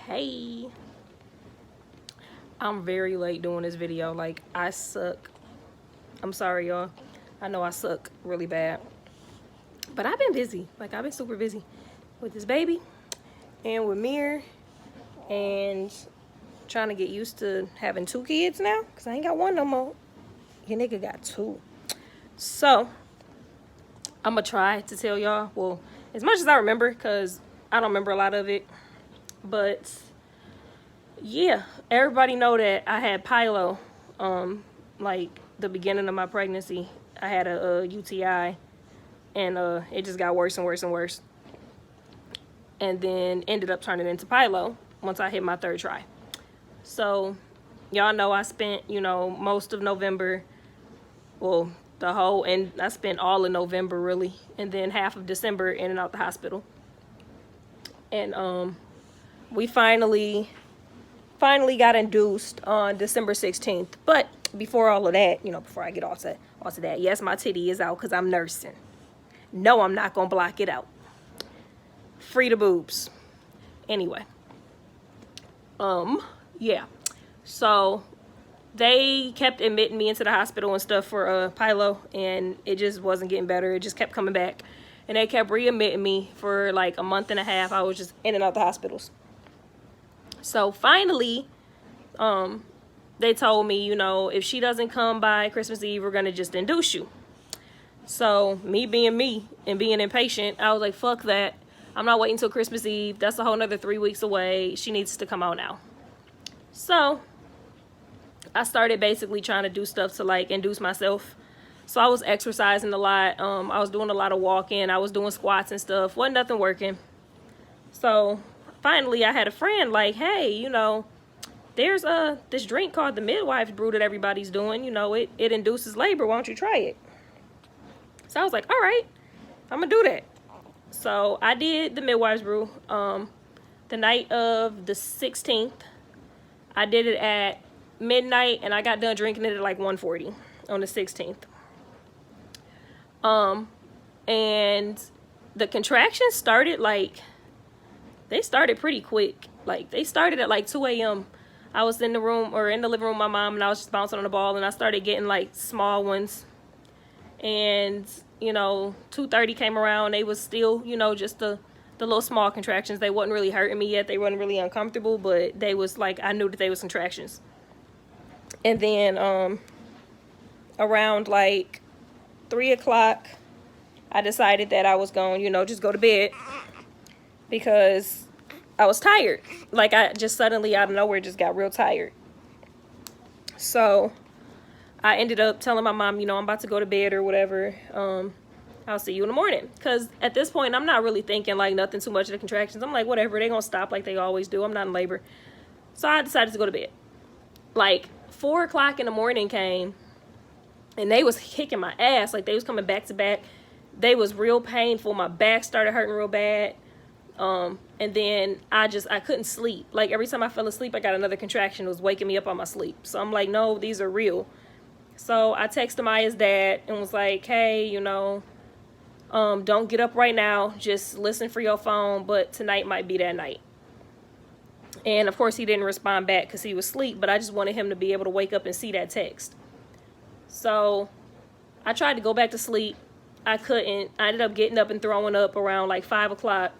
Hey, I'm very late doing this video. Like, I suck. I'm sorry, y'all. I know I suck really bad. But I've been busy. Like, I've been super busy with this baby and with Mir and trying to get used to having 2 kids now because I ain't got one no more. Your nigga got 2. So, I'm going to try to tell y'all, well, as much as I remember, because I don't remember a lot of it. But yeah, everybody know that I had Pilo, like the beginning of my pregnancy. I had a UTI, and it just got worse and worse and worse. And then ended up turning into Pilo once I hit my 3rd try. So y'all know I spent, most of November, well, I spent all of November really, and then half of December in and out the hospital. And we finally got induced on December 16th. But before all of that, before I get off to that, yes, my titty is out because I'm nursing. No, I'm not going to block it out. Free the boobs. Anyway. Yeah. So they kept admitting me into the hospital and stuff for Pilo, and it just wasn't getting better. It just kept coming back. And they kept readmitting me for like a month and a half. I was just in and out the hospitals. So finally, they told me, if she doesn't come by Christmas Eve, we're going to just induce you. So me being me and being impatient, I was like, fuck that. I'm not waiting until Christmas Eve. That's a whole nother 3 weeks away. She needs to come out now. So I started basically trying to do stuff to like induce myself. So I was exercising a lot. I was doing a lot of walking. I was doing squats and stuff. Wasn't nothing working. So finally I had a friend like, hey, there's this drink called the midwife's brew that everybody's doing. It induces labor. Why don't you try it? So I was like, all right, I'm gonna do that. So I did the midwife's brew. The night of the 16th, I did it at midnight, and I got done drinking it at like 1:40 on the 16th. And the contractions started they started pretty quick. Like they started at like 2 a.m. I was in the living room with my mom, and I was just bouncing on the ball, and I started getting like small ones. And 2:30 came around. They was still, just the little small contractions. They wasn't really hurting me yet. They wasn't really uncomfortable, but they was like, I knew that they was contractions. And then around like 3 o'clock, I decided that I was going, just go to bed because I was tired. Like I just suddenly out of nowhere just got real tired. So I ended up telling my mom, I'm about to go to bed or whatever. I'll see you in the morning. Because at this point, I'm not really thinking like nothing too much of the contractions. I'm like, whatever, they're going to stop like they always do. I'm not in labor. So I decided to go to bed. Like 4 o'clock in the morning came, and they was kicking my ass. Like they was coming back to back. They was real painful. My back started hurting real bad. And then I couldn't sleep. Like every time I fell asleep, I got another contraction. It was waking me up on my sleep. So I'm like, no, these are real. So I texted Maya's dad and was like, hey, don't get up right now. Just listen for your phone, but tonight might be that night. And of course he didn't respond back because he was asleep, but I just wanted him to be able to wake up and see that text. So I tried to go back to sleep. I couldn't. I ended up getting up and throwing up around like 5 o'clock.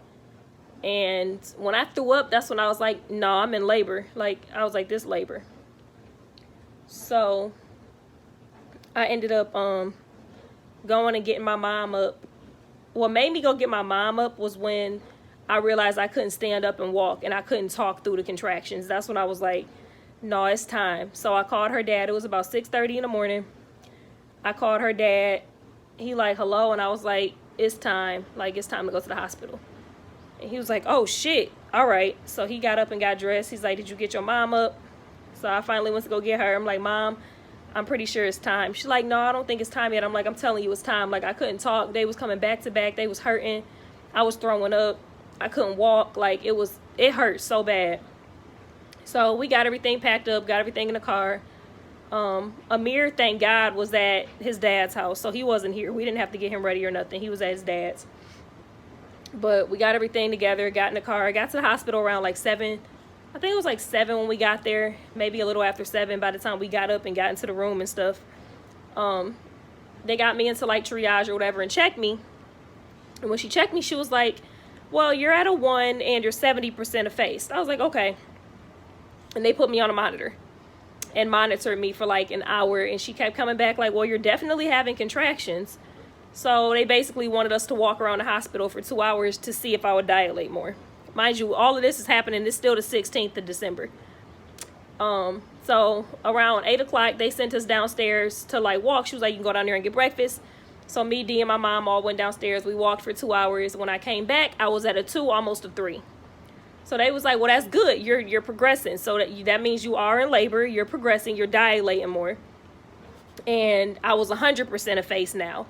And when I threw up, that's when I was like, no, I'm in labor. Like, I was like, this labor. So I ended up going and getting my mom up. What made me go get my mom up was when I realized I couldn't stand up and walk, and I couldn't talk through the contractions. That's when I was like, no, it's time. So I called her dad. It was about 6:30 in the morning. I called her dad. He like, hello, and I was like, it's time. Like, it's time to go to the hospital. And he was like, oh, shit. All right. So he got up and got dressed. He's like, did you get your mom up? So I finally went to go get her. I'm like, Mom, I'm pretty sure it's time. She's like, no, I don't think it's time yet. I'm like, I'm telling you it's time. Like, I couldn't talk. They was coming back to back. They was hurting. I was throwing up. I couldn't walk. Like, it hurt so bad. So we got everything packed up, got everything in the car. Amir, thank God, was at his dad's house. So he wasn't here. We didn't have to get him ready or nothing. He was at his dad's. But we got everything together, got in the car, got to the hospital around like 7, I think it was like 7 when we got there, maybe a little after 7 by the time we got up and got into the room and stuff. They got me into like triage or whatever and checked me. And when she checked me, she was like, well, you're at a 1 and you're 70% effaced. I was like, okay. And they put me on a monitor and monitored me for like an hour. And she kept coming back like, well, you're definitely having contractions. So they basically wanted us to walk around the hospital for 2 hours to see if I would dilate more. Mind you, all of this is happening. It's still the 16th of December. So around 8 o'clock, they sent us downstairs to like walk. She was like, you can go down there and get breakfast. So me, Dee, and my mom all went downstairs. We walked for 2 hours. When I came back, I was at a 2, almost a 3. So they was like, well, that's good. You're progressing. So that means you are in labor. You're progressing. You're dilating more. And I was 100% effaced now.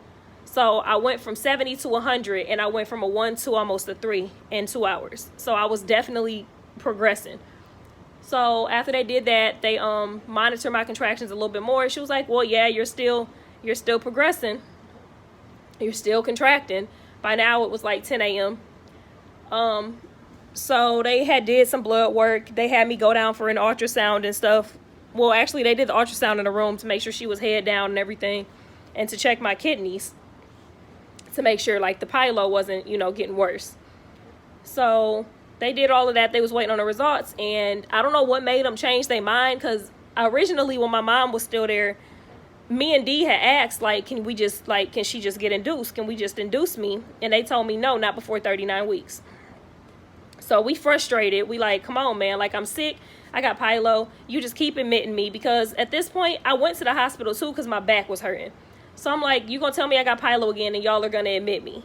So I went from 70 to 100, and I went from a 1 to almost a 3 in 2 hours. So I was definitely progressing. So after they did that, they monitored my contractions a little bit more. She was like, well, yeah, you're still progressing. You're still contracting. By now it was like 10 a.m. So they had did some blood work. They had me go down for an ultrasound and stuff. Well, actually, they did the ultrasound in the room to make sure she was head down and everything, and to check my kidneys to make sure like the Pilo wasn't, getting worse. So they did all of that. They was waiting on the results, and I don't know what made them change their mind, because originally when my mom was still there, me and Dee had asked, like, can she just get induced? Can we just induce me? And they told me no, not before 39 weeks. So we frustrated. We like, come on, man. Like, I'm sick. I got Pilo. You just keep admitting me, because at this point, I went to the hospital too because my back was hurting. So I'm like, you gonna tell me I got Pilo again and y'all are gonna admit me?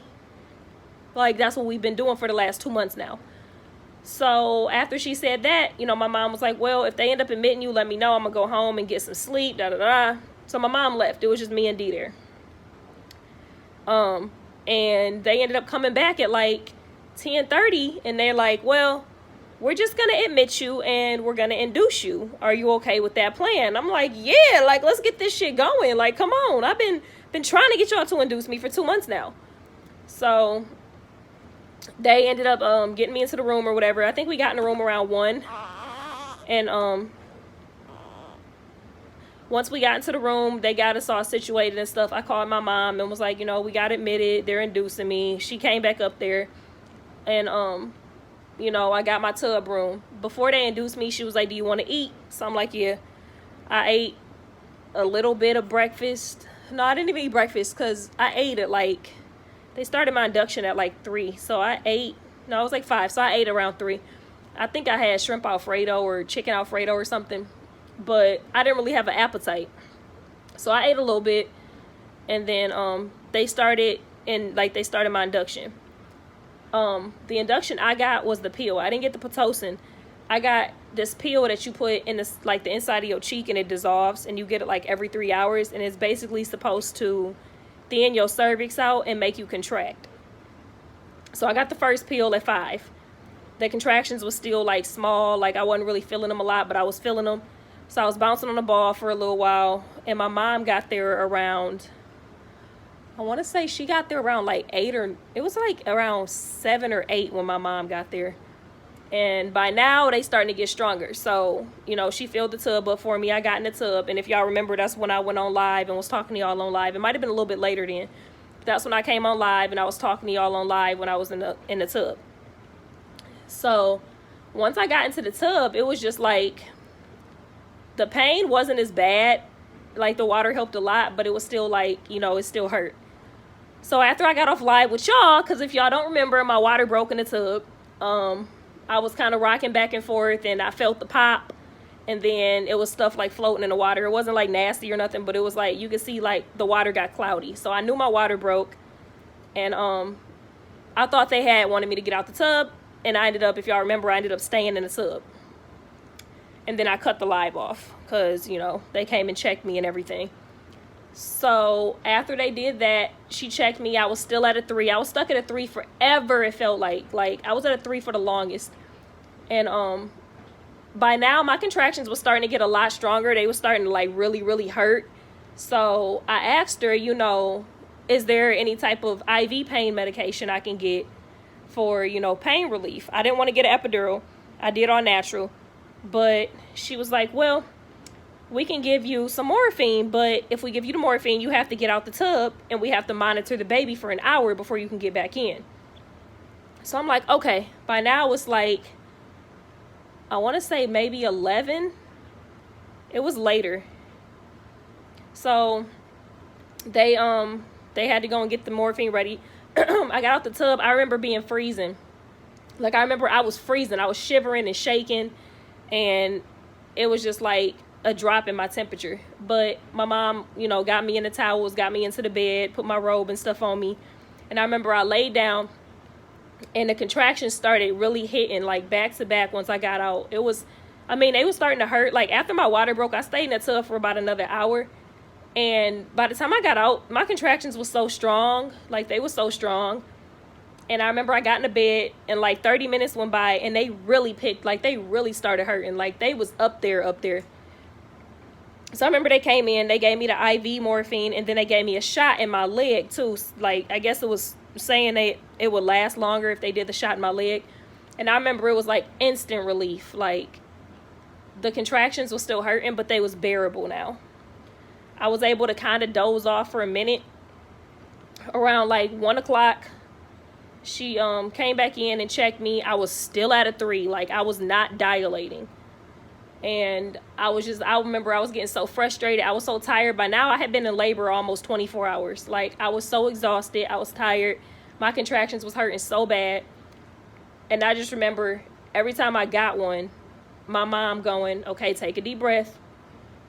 Like, that's what we've been doing for the last 2 months now. So after she said that, my mom was like, well, if they end up admitting you, let me know. I'm gonna go home and get some sleep, da-da-da. So my mom left. It was just me and Dee there. And they ended up coming back at like 10:30, and they're like, well, we're just gonna admit you and we're gonna induce you. Are you okay with that plan? I'm like, yeah, like, let's get this shit going. Like, come on. I've been trying to get y'all to induce me for 2 months now. So they ended up getting me into the room or whatever. I think we got in the room around 1. And once we got into the room, they got us all situated and stuff. I called my mom and was like, we got admitted. They're inducing me. She came back up there, and I got my tub room. Before they induced me, she was like, do you want to eat? So I'm like, yeah. I ate a little bit of breakfast. No, I didn't even eat breakfast, because I ate at like, they started my induction at like 3. So it was like 5. So I ate around 3. I think I had shrimp Alfredo or chicken Alfredo or something, but I didn't really have an appetite. So I ate a little bit, and then they started my induction. The induction I got was the pill. I didn't get the Pitocin. I got this pill that you put in this, like, the inside of your cheek, and it dissolves, and you get it like every 3 hours, and it's basically supposed to thin your cervix out and make you contract. So I got the first pill at 5. The contractions was still like small, like I wasn't really feeling them a lot, but I was feeling them. So I was bouncing on the ball for a little while, and my mom got there around, I want to say she got there around like 8, or it was like around 7 or 8 when my mom got there. And by now they starting to get stronger. So, she filled the tub up for me. I got in the tub, and if y'all remember, that's when I went on live and was talking to y'all on live. It might have been a little bit later then. That's when I came on live and I was talking to y'all on live when I was in the tub. So once I got into the tub, it was just like, the pain wasn't as bad. Like, the water helped a lot, but it was still like, it still hurt. So after I got off live with y'all, because if y'all don't remember, my water broke in the tub. I was kind of rocking back and forth, and I felt the pop, and then it was stuff like floating in the water. It wasn't like nasty or nothing, but it was like, you could see like the water got cloudy. So I knew my water broke, and I thought they had wanted me to get out the tub, and I ended up, if y'all remember, I ended up staying in the tub. And then I cut the live off because, they came and checked me and everything. So after they did that, she checked me. I was still at a 3. I was stuck at a 3 forever, it felt like. Like, I was at a 3 for the longest. And by now, my contractions were starting to get a lot stronger. They were starting to, like, really, really hurt. So I asked her, is there any type of IV pain medication I can get for, pain relief? I didn't want to get an epidural. I did all natural. But she was like, well, we can give you some morphine, but if we give you the morphine, you have to get out the tub and we have to monitor the baby for an hour before you can get back in. So I'm like, okay. By now it's like, I want to say maybe 11. It was later. So they had to go and get the morphine ready. I got out the tub. I remember being freezing. Like, I remember I was freezing. I was shivering and shaking, and it was just like a drop in my temperature. But my mom, got me in the towels, got me into the bed, put my robe and stuff on me. And I remember I laid down, and the contractions started really hitting, like, back to back once I got out. They was starting to hurt. Like, after my water broke, I stayed in the tub for about another hour. And by the time I got out, my contractions was so strong. Like, they were so strong. And I remember I got in the bed, and like 30 minutes went by, and they really they really started hurting. Like, they was up there. So I remember they came in, they gave me the IV morphine, and then they gave me a shot in my leg too. Like, I guess it was saying it would last longer if they did the shot in my leg. And I remember it was like instant relief. Like, the contractions were still hurting, but they was bearable now. I was able to kind of doze off for a minute. Around like 1 o'clock, she came back in and checked me. I was still at a 3. Like, I was not dilating. And I remember I was getting so frustrated. I was so tired. By now, I had been in labor almost 24 hours. Like, I was so exhausted. I was tired. My contractions was hurting so bad. And I just remember every time I got one, my mom going, okay, take a deep breath.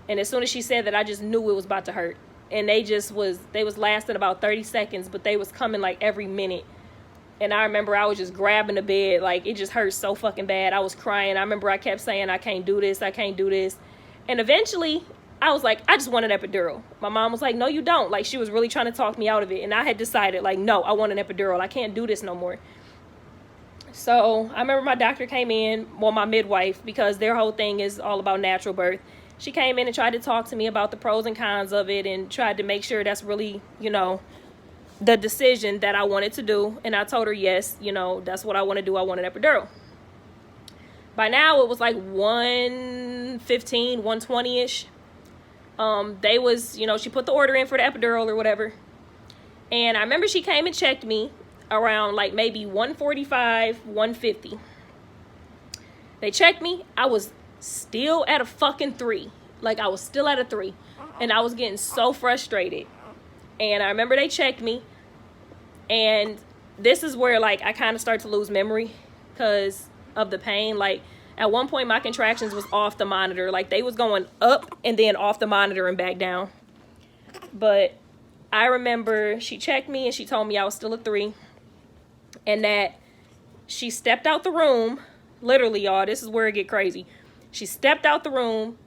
And as soon as she said that, I just knew it was about to hurt. And they was lasting about 30 seconds, but they was coming like every minute. And I remember I was just grabbing the bed. Like, it just hurt so fucking bad. I was crying. I remember I kept saying, I can't do this. I can't do this. And eventually, I was like, I just want an epidural. My mom was like, no, you don't. Like, she was really trying to talk me out of it. And I had decided, like, no, I want an epidural. I can't do this no more. So I remember my doctor came in, well, my midwife, because their whole thing is all about natural birth. She came in and tried to talk to me about the pros and cons of it and tried to make sure that's really, the decision that I wanted to do. And I told her, yes, that's what I want to do. I want an epidural. By now, it was like 1:15, 1:20-ish. They was, she put the order in for the epidural or whatever. And I remember she came and checked me around like maybe 1:45, 1:50. They checked me. I was still at a fucking 3. Like, I was still at a 3. And I was getting so frustrated. And I remember they checked me. And this is where, like, I kind of start to lose memory because of the pain. Like, at one point, my contractions was off the monitor. Like, they was going up and then off the monitor and back down. But I remember she checked me and she told me I was still a 3. And that she stepped out the room. Literally, y'all, this is where it get crazy. She stepped out the room,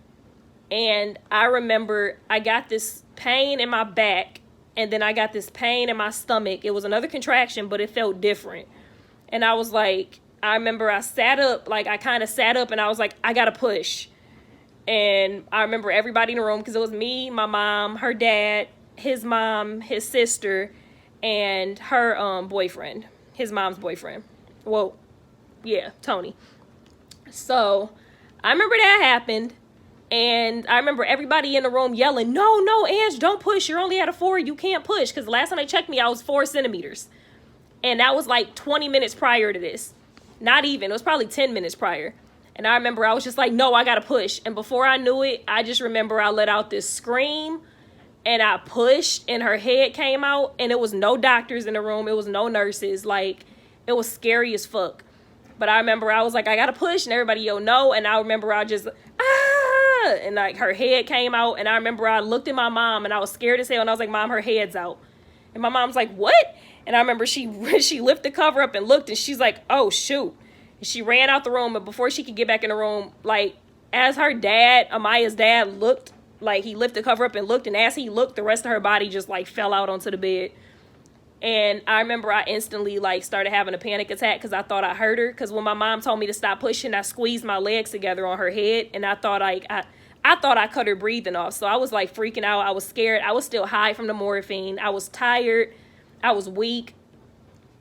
and I remember I got this pain in my back, and then I got this pain in my stomach. It was another contraction, but it felt different. And I was like, I remember I sat up, like I kind of sat up, and I was like, I gotta push. And I remember everybody in the room, because it was me, my mom, her dad, his mom, his sister, and her boyfriend, his mom's boyfriend. Well, yeah, Tony. So I remember that happened, and I remember everybody in the room yelling, no, Ange, don't push. You're only at a 4. You can't push. Because the last time they checked me, I was 4 centimeters. And that was like 20 minutes prior to this. Not even. It was probably 10 minutes prior. And I remember I was just like, no, I got to push. And before I knew it, I just remember I let out this scream, and I pushed, and her head came out, and it was no doctors in the room. It was no nurses. Like, it was scary as fuck. But I remember I was like, I got to push, and everybody yelled no. And I remember I just, and like her head came out. And I remember I looked at my mom, and I was scared as hell. And I was like, Mom, her head's out. And my mom's like, what? And I remember she lifted the cover up and looked, and she's like, oh, shoot. And she ran out the room. And before she could get back in the room, like, as her dad, Amaya's dad, looked, like, he lifted the cover up and looked. And as he looked, the rest of her body just, like, fell out onto the bed. And I remember I instantly, like, started having a panic attack because I thought I hurt her. Because when my mom told me to stop pushing, I squeezed my legs together on her head. And I thought, like, I thought I cut her breathing off. So I was, like, freaking out. I was scared. I was still high from the morphine. I was tired. I was weak.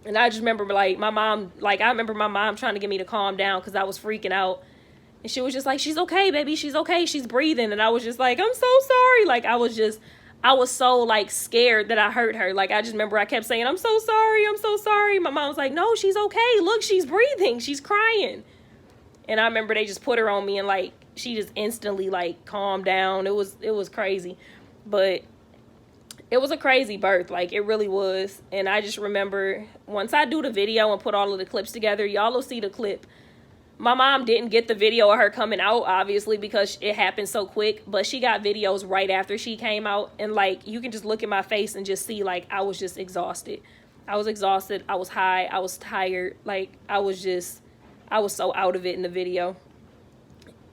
And I just remember, like, my mom, like, I remember my mom trying to get me to calm down because I was freaking out. And she was just like, she's okay, baby. She's okay. She's breathing. And I was just like, I'm so sorry. Like, I was so like scared that I hurt her. Like, I just remember I kept saying, I'm so sorry. I'm so sorry. My mom was like, no, she's okay. Look, she's breathing. She's crying. And I remember they just put her on me and like, she just instantly like calmed down. It was crazy, but it was a crazy birth. Like, it really was. And I just remember once I do the video and put all of the clips together, y'all will see the clip. My mom didn't get the video of her coming out, obviously, because it happened so quick. But she got videos right after she came out. And, like, you can just look at my face and just see, like, I was just exhausted. I was exhausted. I was high. I was tired. Like, I was so out of it in the video.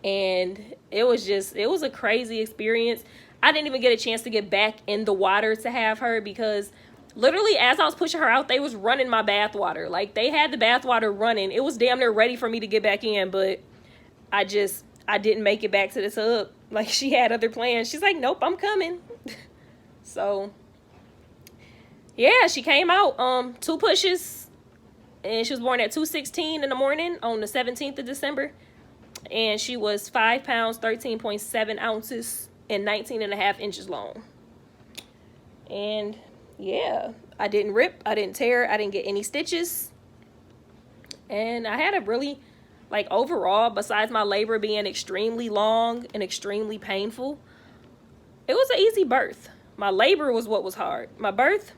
And it was a crazy experience. I didn't even get a chance to get back in the water to have her because literally as I was pushing her out, they was running my bath water. Like, they had the bath water running. It was damn near ready for me to get back in, but I didn't make it back to the tub. Like, she had other plans. She's like, nope, I'm coming. So, yeah, she came out, 2 pushes, and she was born at 2:16 in the morning on the 17th of December. And she was 5 pounds, 13.7 ounces, and 19.5 inches long. And yeah, I didn't rip, I didn't tear, I didn't get any stitches. And I had a really, like, overall, besides my labor being extremely long and extremely painful, it was an easy birth. My labor was what was hard. My birth,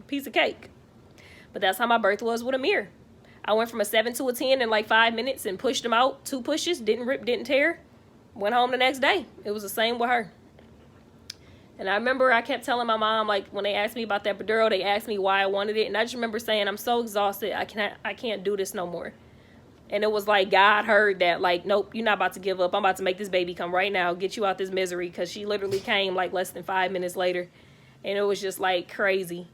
piece of cake. But that's how my birth was with Amir. I went from a 7 to a 10 in like 5 minutes and pushed him out. 2 pushes, didn't rip, didn't tear. Went home the next day. It was the same with her. And I remember I kept telling my mom, like, when they asked me about that epidural, they asked me why I wanted it. And I just remember saying, I'm so exhausted. I can't do this no more. And it was like God heard that, like, nope, you're not about to give up. I'm about to make this baby come right now, get you out this misery. Because she literally came like less than 5 minutes later. And it was just like crazy.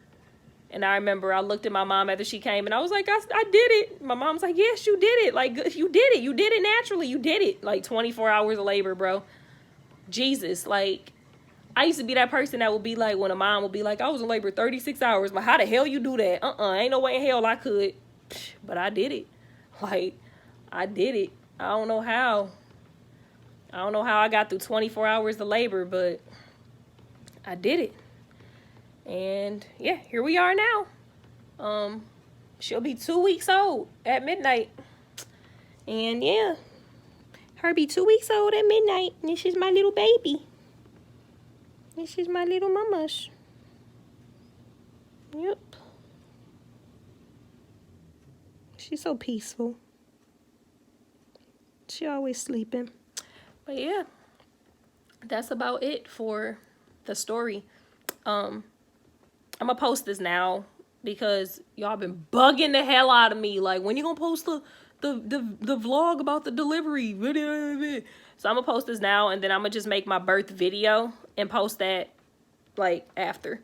And I remember I looked at my mom after she came and I was like, I did it. My mom's like, yes, you did it. Like, you did it. You did it naturally. You did it. Like 24 hours of labor, bro. Jesus. Like, I used to be that person that would be like, when a mom would be like, I was in labor 36 hours. But how the hell you do that? Ain't no way in hell I could. But I did it. Like, I did it. I don't know how. I don't know how I got through 24 hours of labor, but I did it. And yeah, here we are now. She'll be 2 weeks old at midnight. And yeah, her be 2 weeks old at midnight. This is my little baby. This is my little mamash. Yep. She's so peaceful. She always sleeping. But yeah, that's about it for the story. I'm gonna post this now because y'all been bugging the hell out of me. Like, when you gonna post the vlog about the delivery? So I'm gonna post this now, and then I'm gonna just make my birth video and post that like after,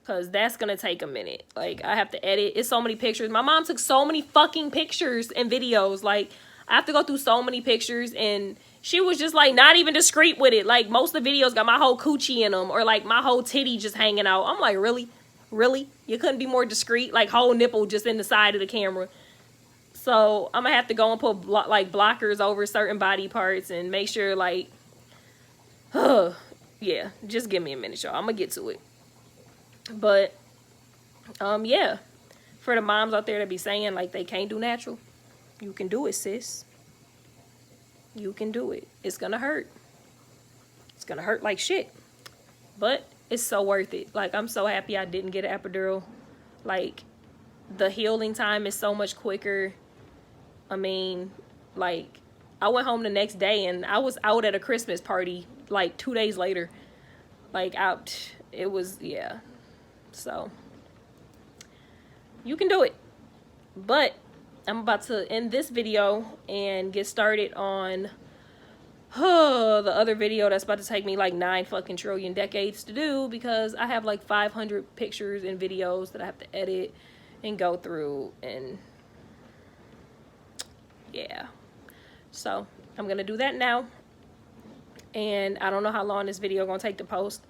because that's gonna take a minute. Like, I have to edit. It's so many pictures. My mom took so many fucking pictures and videos. Like, I have to go through so many pictures, and she was just like not even discreet with it. Like, most of the videos got my whole coochie in them, or like my whole titty just hanging out. I'm like, really? Really? You couldn't be more discreet? Like, whole nipple just in the side of the camera. So I'm gonna have to go and put like blockers over certain body parts and make sure, like, yeah, just give me a minute, y'all. I'm gonna get to it. But yeah, for the moms out there that be saying like they can't do natural, you can do it, sis. You can do it. It's gonna hurt. It's gonna hurt like shit, but it's so worth it. Like, I'm so happy I didn't get an epidural. Like, the healing time is so much quicker. I mean, like, I went home the next day and I was out at a Christmas party like 2 days later. Like, it was, yeah. So, you can do it. But I'm about to end this video and get started on the other video that's about to take me like 9 fucking trillion decades to do, because I have like 500 pictures and videos that I have to edit and go through, and yeah. So I'm gonna do that now, and I don't know how long this video gonna take to post.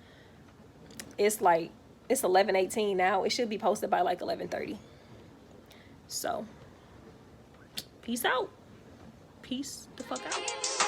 It's 11:18 now. It should be posted by like 11:30. So peace out. peace the fuck out.